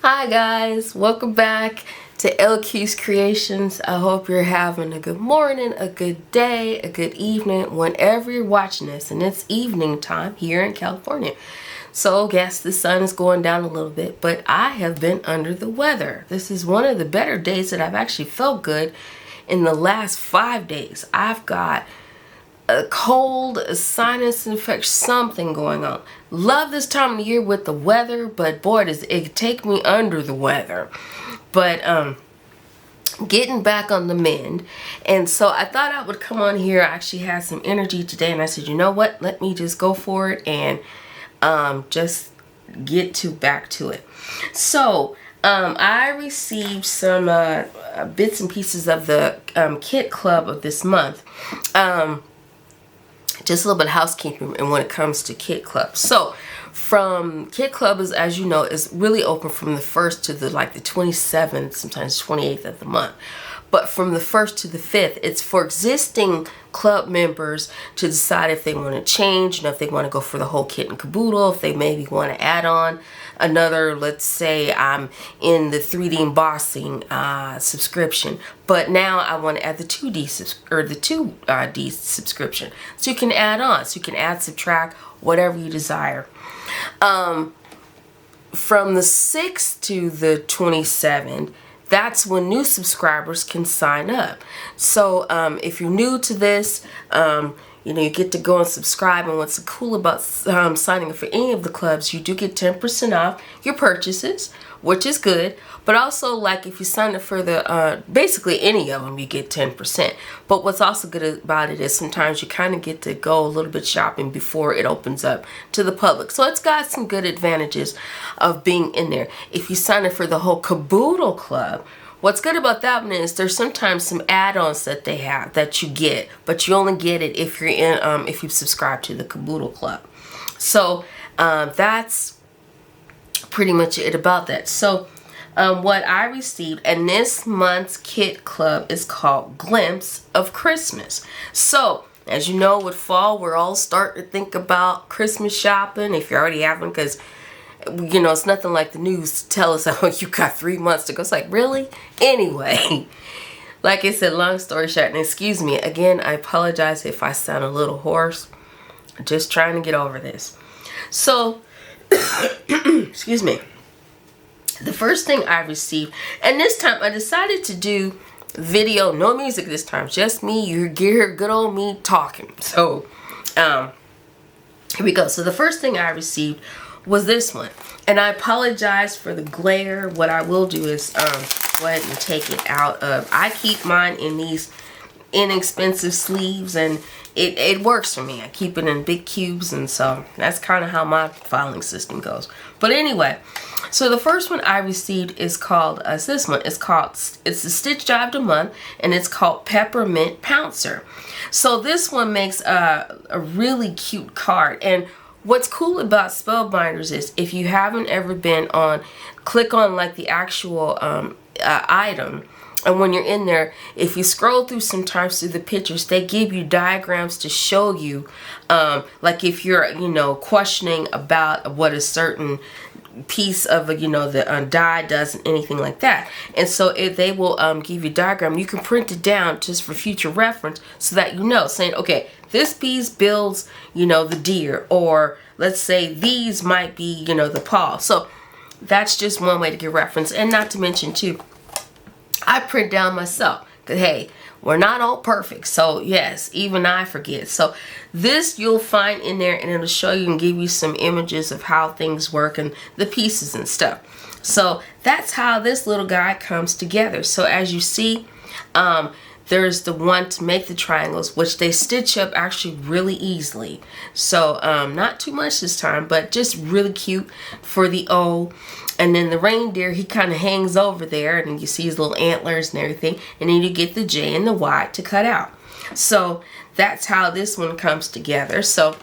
Hi guys, welcome back to LQ's Creations. I hope you're having a good morning, a good day, a good evening, whenever you're watching this. And it's evening time here in California. So yes, the sun is going down a little bit, but I have been under the weather. This is one of the better days that I've actually felt good in the last 5 days. I've got a cold, a sinus infection, something going on. Love this time of year with the weather, but boy, does it take me under the weather. But getting back on the mend, and so I thought I would come on here. I actually had some energy today, and I said, you know what? Let me just go for it and just get back to it. So I received some bits and pieces of the kit club of this month. Just a little bit of housekeeping and when it comes to Kit Club. So from Kit Club is, as you know, is really open from the 1st to the 27th, sometimes 28th of the month. But from the 1st to the 5th, it's for existing club members to decide if they want to change, if they want to go for the whole kit and caboodle, if they maybe want to add on another, let's say I'm in the 3D embossing subscription, but now I want to add the 2D subscription. So you can add on, so you can add, subtract, whatever you desire. From the 6th to the 27th, that's when new subscribers can sign up. So if you're new to this, you get to go and subscribe. And what's cool about signing up for any of the clubs, you do get 10% off your purchases, which is good. But also, if you sign up for the basically any of them, you get 10%. But what's also good about it is sometimes you kind of get to go a little bit shopping before it opens up to the public. So it's got some good advantages of being in there. If you sign up for the whole caboodle club, what's good about that one is there's sometimes some add-ons that they have that you get, but you only get it if you're in if you subscribe to the caboodle club. So that's pretty much it about that. So what I received, and this month's Kit Club is called Glimpse of Christmas. So as you know, with fall, we're all starting to think about Christmas shopping if you already have one, because it's nothing like the news to tell us, oh, you got 3 months to go. It's like, really? Anyway, like I said, long story short, and excuse me, again, I apologize if I sound a little hoarse. I'm just trying to get over this. So, excuse me. The first thing I received, and this time I decided to do video, no music this time, just me, you hear good old me talking. So, here we go. So the first thing I received was this one, and I apologize for the glare. What I will do is go ahead and take it out of, I keep mine in these inexpensive sleeves, and it works for me. I keep it in big cubes, and so that's kind of how my filing system goes. But anyway, so the first one I received is called this one. It's the Stitch Job of the month, and it's called Peppermint Pouncer. So this one makes a really cute card. And what's cool about Spellbinders is if you haven't ever been on, click on the actual item. And when you're in there, if you scroll through sometimes through the pictures, they give you diagrams to show you, if you're, questioning about what a certain piece of, the die does and anything like that. And so if they will give you a diagram, you can print it down just for future reference so that saying, okay, this piece builds, the deer, or let's say these might be, the paw. So that's just one way to get reference. And not to mention too, I print down myself, because hey, we're not all perfect. So yes, even I forget. So this you'll find in there, and it'll show you and give you some images of how things work and the pieces and stuff. So that's how this little guy comes together. So as you see, there's the one to make the triangles, which they stitch up actually really easily. So not too much this time, but just really cute for the O. And then the reindeer, he kind of hangs over there, and you see his little antlers and everything. And then you get the J and the Y to cut out. So that's how this one comes together. So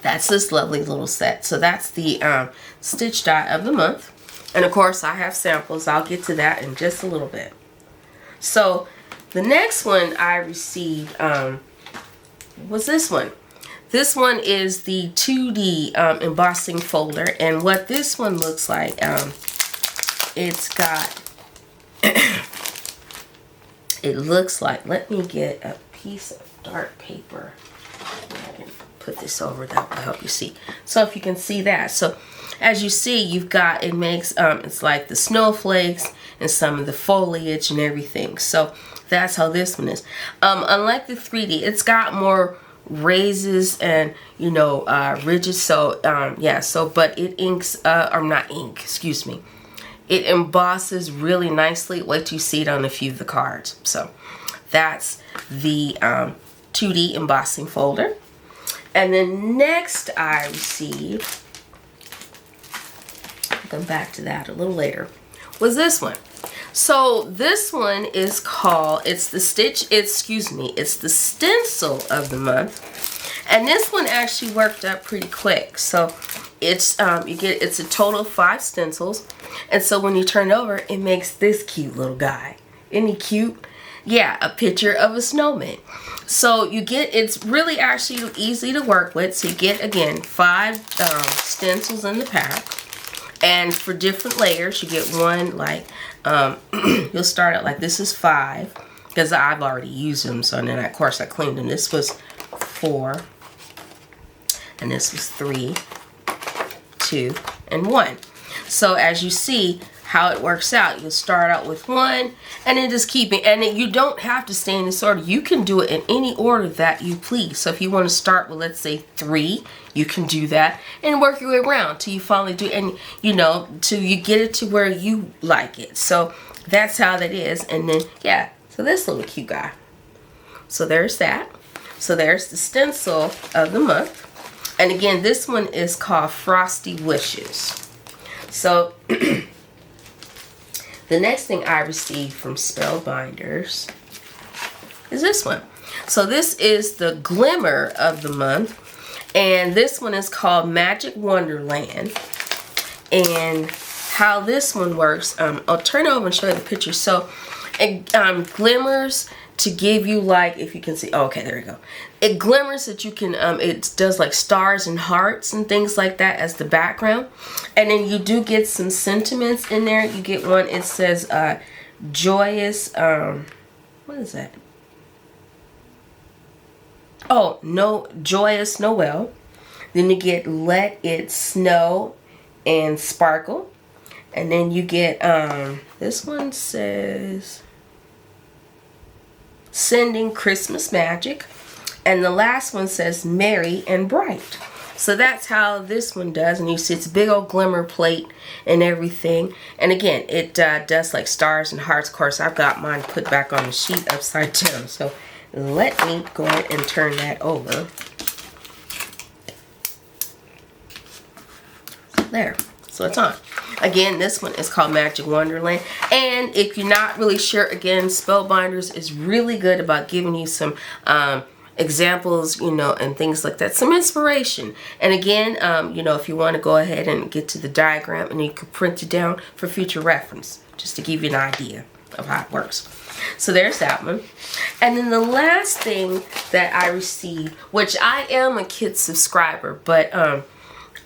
that's this lovely little set. So that's the Stitch Die of the month. And of course, I have samples. I'll get to that in just a little bit. So the next one I received was this one. This one is the 2D embossing folder, and what this one looks like, it's got, it looks like, let me get a piece of dark paper. I can put this over, that will help you see. So if you can see that. So as you see, you've got, it makes, it's like the snowflakes and some of the foliage and everything. So that's how this one is. Unlike the 3D, it's got more raises and, you know, ridges. So yeah, so but it inks, or not ink, excuse me. It embosses really nicely. Wait till you see it on a few of the cards. So that's the 2D embossing folder. And then next I received, I'll come back to that a little later, was this one. So this one is called, it's the stencil of the month. And this one actually worked up pretty quick. So it's it's a total of 5 stencils. And so when you turn it over, it makes this cute little guy. Isn't he cute? Yeah, a picture of a snowman. So you get, it's really actually easy to work with. So you get, again, 5 stencils in the pack. And for different layers, you get one, like, you'll start out like, this is 5, because I've already used them. So then, of course, I cleaned them. This was 4, and this was 3, 2, and 1. So as you see how it works out, you'll start out with 1, and then just keep it. And then you don't have to stay in this order. You can do it in any order that you please. So if you want to start with, let's say, 3, you can do that and work your way around till you finally do, and you know, till you get it to where you like it. So that's how that is. And then, yeah, so this little cute guy. So there's that. So there's the stencil of the month. And again, this one is called Frosty Wishes. So the next thing I received from Spellbinders is this one. So this is the Glimmer of the month. And this one is called Magic Wonderland. And how this one works, I'll turn it over and show you the picture. So it glimmers to give you, like, if you can see, oh, okay, there you go. It glimmers that you can, it does like stars and hearts and things like that as the background. And then you do get some sentiments in there. You get one, it says joyous, what is that? Oh, no, Joyous Noel. Then you get Let It Snow and Sparkle. And then you get, this one says Sending Christmas Magic. And the last one says Merry and Bright. So that's how this one does. And you see it's a big old glimmer plate and everything. And again, it does like stars and hearts. Of course, I've got mine put back on the sheet upside down. So let me go ahead and turn that over. There. So it's on. Again, this one is called Magic Wonderland. And if you're not really sure, again, Spellbinders is really good about giving you some examples, you know, and things like that. Some inspiration. And again, you know, if you want to go ahead and get to the diagram, and you can print it down for future reference, just to give you an idea of how it works. So there's that one. And then the last thing that I received, which I am a Kit subscriber, but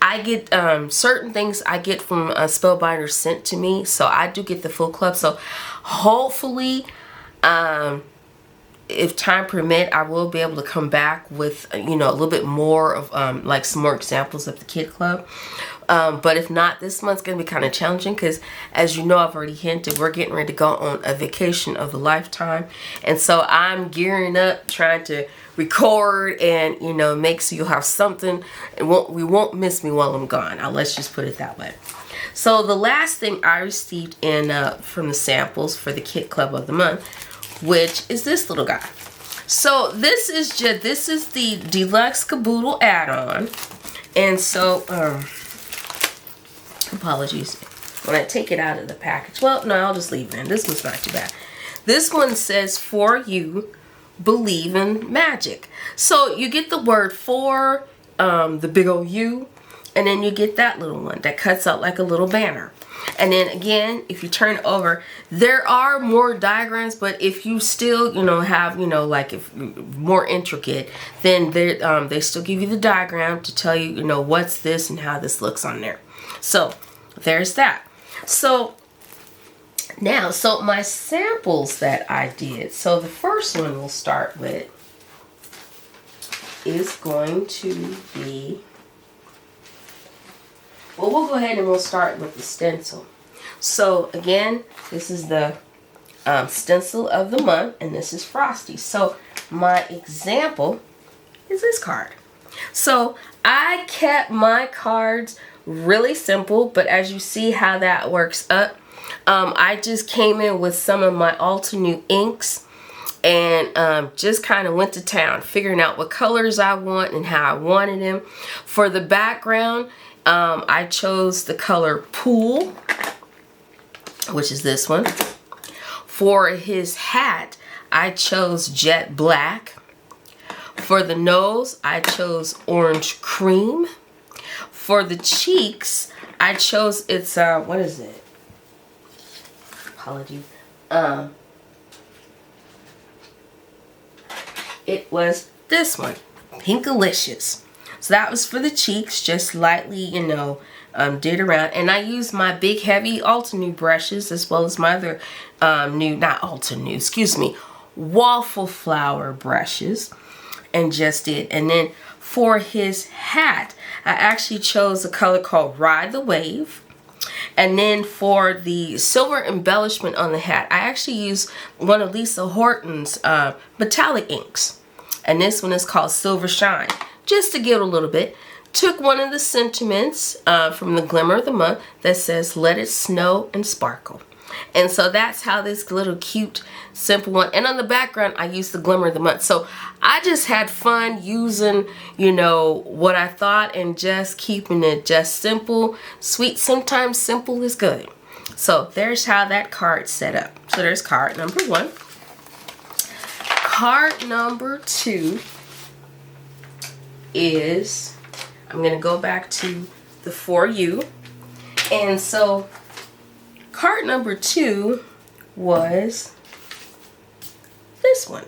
I get certain things I get from Spellbinders sent to me, so I do get the full club. So hopefully, if time permit, I will be able to come back with, you know, a little bit more of like some more examples of the Kit Club. But if not, this month's going to be kind of challenging because, as you know, I've already hinted, we're getting ready to go on a vacation of a lifetime. And so I'm gearing up, trying to record and, you know, make so you'll have something. We won't miss me while I'm gone. Let's just put it that way. So the last thing I received in from the samples for the Kit Club of the month, which is this little guy. So this is the Deluxe Caboodle add-on. And so, apologies, when I take it out of the package, well, no, I'll just leave it in. This one's not too bad. This one says, for you, believe in magic. So you get the word for, the big old U, and then you get that little one that cuts out like a little banner. And then again, if you turn it over, there are more diagrams, but if you still, you know, have, you know, like if more intricate, then they still give you the diagram to tell you, you know, what's this and how this looks on there. So there's that. So Now, so my samples that I did. So the first one we'll start with is going to be, well, we'll go ahead and we'll start with the stencil. So again, this is the stencil of the month, and this is Frosty. So my example is this card. So I kept my cards really simple, but as you see how that works up, I just came in with some of my Altenew inks and just kind of went to town figuring out what colors I want and how I wanted them. For the background, I chose the color Pool, which is this one. For his hat, I chose Jet Black. For the nose, I chose Orange Cream. For the cheeks, I chose, it's, what is it? Apologies. It was this one, Pinkalicious. So that was for the cheeks, just lightly, you know, did around. And I used my big heavy Altenew brushes as well as my other waffle flower brushes, and just did. And then for his hat, I actually chose a color called Ride the Wave. And then for the silver embellishment on the hat, I actually used one of Lisa Horton's metallic inks. And this one is called Silver Shine. Just to give it a little bit. Took one of the sentiments from the Glimmer of the Month that says, Let It Snow and Sparkle. And so that's how this little cute, simple one. And on the background, I used the Glimmer of the Month. So I just had fun using, you know, what I thought and just keeping it just simple, sweet. Sometimes simple is good. So there's how that card's set up. So there's card number 1. Card number 2 is, I'm going to go back to the For You. And so card number 2 was this one.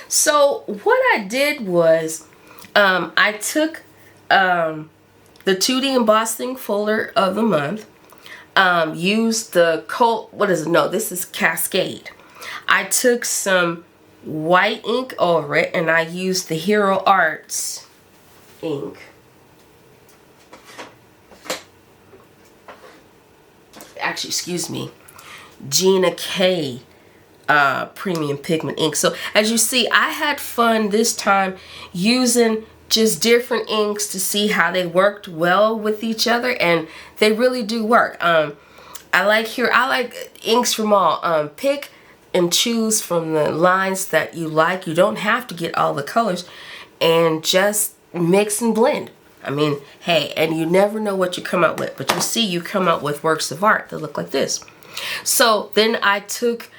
So what I did was I took the 2D embossing folder of the month, used the this is Cascade. I took some white ink over it and I used the Hero Arts ink. Actually, excuse me, Gina K premium pigment ink. So as you see, I had fun this time using just different inks to see how they worked well with each other, and they really do work. I like inks from all. Pick and choose from the lines that you like. You don't have to get all the colors, and just mix and blend. I mean, hey, and you never know what you come out with, but you see you come out with works of art that look like this. So then I took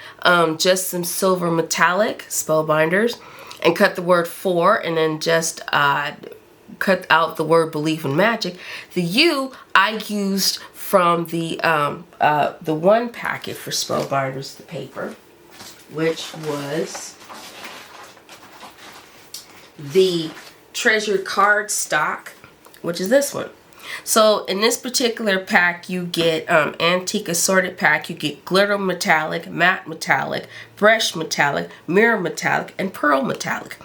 just some silver metallic Spellbinders and cut the word For, and then just cut out the word Believe in Magic. The U I used from the one packet for Spellbinders, the paper, which was the Treasured Card Stock, which is this one. So in this particular pack, you get antique assorted pack. You get glitter metallic, matte metallic, brush metallic, mirror metallic, and pearl metallic.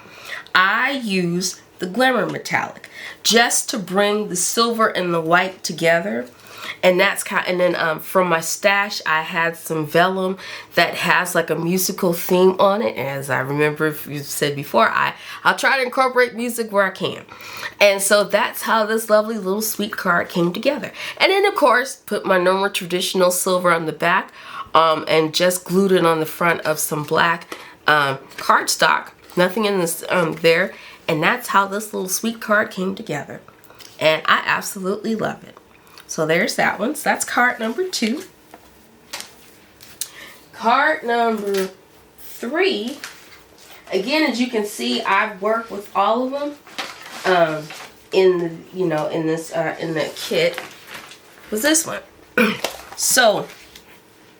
I use the glimmer metallic just to bring the silver and the white together. And that's and then from my stash, I had some vellum that has like a musical theme on it. As I remember, if you said before, I'll try to incorporate music where I can. And so that's how this lovely little sweet card came together. And then of course, put my normal traditional silver on the back, and just glued it on the front of some black cardstock. Nothing in this there. And that's how this little sweet card came together. And I absolutely love it. So there's that one. So that's card number 2. Card number 3. Again, as you can see, I've worked with all of them in the kit. Was this one? So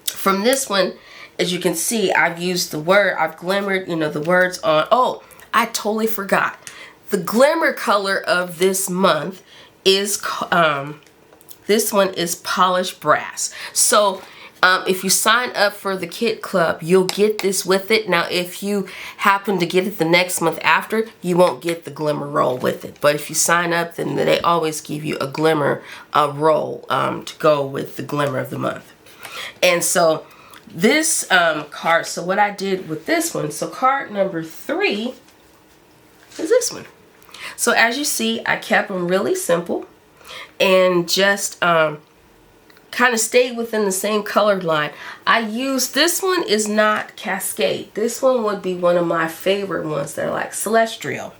from this one, as you can see, I've used I've glimmered, the words on. Oh, I totally forgot. The glimmer color of this month is this one is polished brass. So If you sign up for the Kit Club, you'll get this with it. Now, if you happen to get it the next month after, you won't get the glimmer roll with it. But if you sign up, then they always give you a glimmer roll to go with the glimmer of the month. And so this card, so what I did with this one, so card number 3 is this one. So as you see, I kept them really simple and just kind of stayed within the same colored line. I used, this one is not Cascade. This one would be one of my favorite ones. They're like Celestial.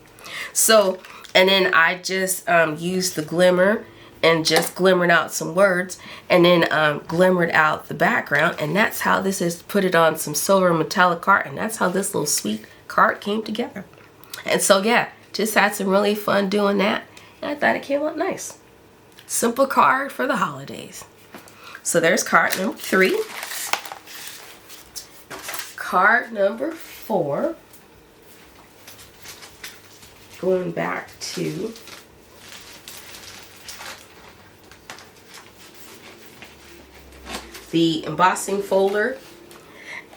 So, and then I just used the glimmer and just glimmered out some words, and then glimmered out the background, and that's how this is. Put it on some silver metallic card, and that's how this little sweet card came together. And so yeah, just had some really fun doing that, and I thought it came out nice. Simple card for the holidays. So there's card number 3. Card number 4. Going back to the embossing folder,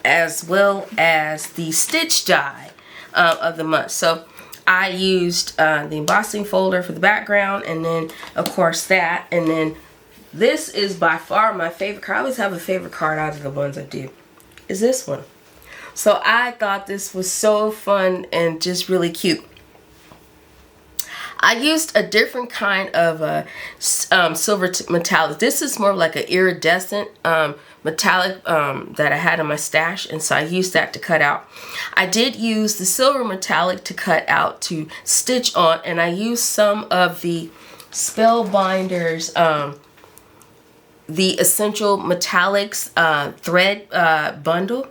as well as the stitch die of the month. So I used the embossing folder for the background, and then of course that, and then this is by far my favorite card. I always have a favorite card out of the ones I do, is this one. So I thought this was so fun and just really cute. I used a different kind of silver metallic. This is more like an iridescent metallic that I had in my stash, and so I used that to cut out. I did use the silver metallic to cut out to stitch on, and I used some of the Spellbinders the Essential Metallics thread bundle,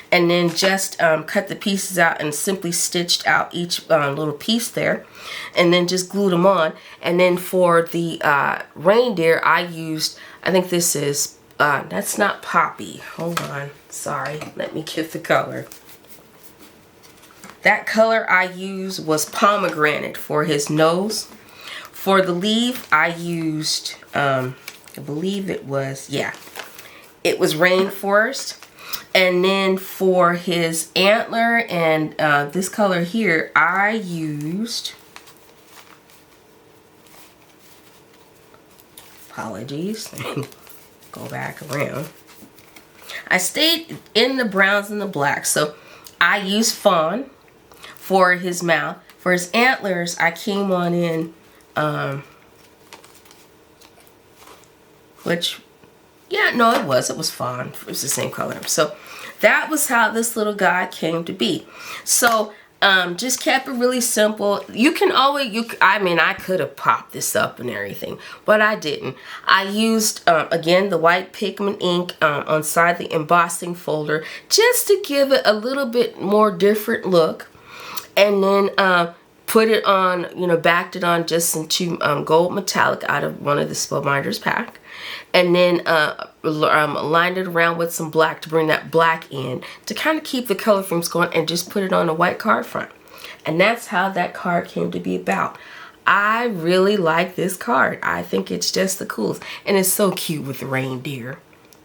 and then just cut the pieces out and simply stitched out each little piece there, and then just glued them on. And then for the reindeer, I used, I think this is, that's not Poppy. Hold on. Sorry. Let me get the color. That color I used was Pomegranate for his nose. For the leaf, I used, I believe it was, yeah, it was Rainforest. And then for his antler and this color here, I used, apologies, go back around. I stayed in the browns and the blacks. So I used Fawn for his mouth. For his antlers, I came on in, which, yeah, no, it was Fawn. It was the same color. So that was how this little guy came to be. So just kept it really simple. You can always, I mean, I could have popped this up and everything, but I didn't. I used, again, the white pigment ink on side the embossing folder just to give it a little bit more different look. And then put it on, you know, backed it on just into gold metallic out of one of the Spellbinders pack. And then lined it around with some black to bring that black in to kind of keep the color themes going, and just put it on a white card front. And that's how that card came to be about. I really like this card. I think it's just the coolest. And it's so cute with the reindeer.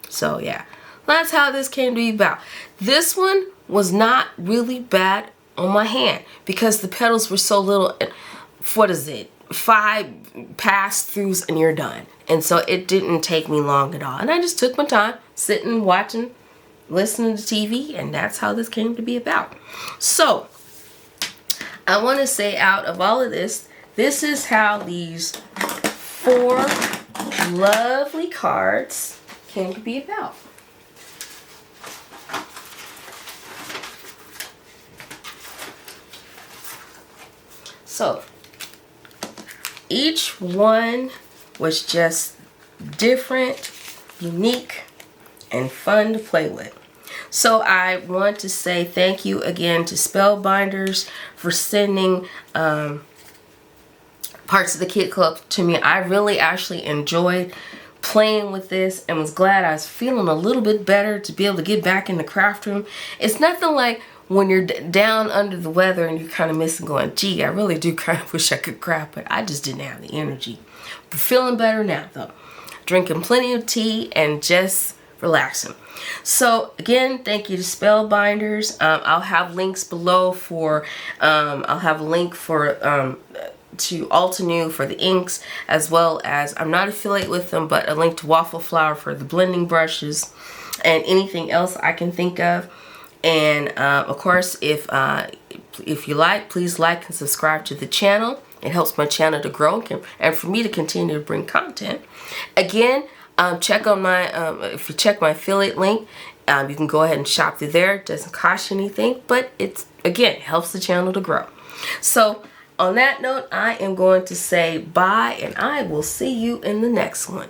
So yeah, that's how this came to be about. This one was not really bad on my hand because the petals were so little. What is it? 5 pass-throughs and you're done. And so it didn't take me long at all. And I just took my time sitting, watching, listening to TV, and that's how this came to be about. So I want to say, out of all of this, this is how these 4 lovely cards came to be about. So each one was just different, unique, and fun to play with. So I want to say thank you again to Spellbinders for sending parts of the Kit Club to me. I really actually enjoyed playing with this and was glad I was feeling a little bit better to be able to get back in the craft room. It's nothing like when you're down under the weather and you're kind of missing, going, gee, I really do kind of wish I could craft, but I just didn't have the energy. But feeling better now though. Drinking plenty of tea and just relaxing. So again, thank you to Spellbinders. I'll have links below for, I'll have a link for to Altenew for the inks, as well as, I'm not affiliate with them, but a link to Waffle Flower for the blending brushes and anything else I can think of. And of course, if you like, please like and subscribe to the channel. It helps my channel to grow and for me to continue to bring content. Again, check on my, if you check my affiliate link, you can go ahead and shop through there. It doesn't cost you anything, but it's, again, helps the channel to grow. So on that note, I am going to say bye, and I will see you in the next one.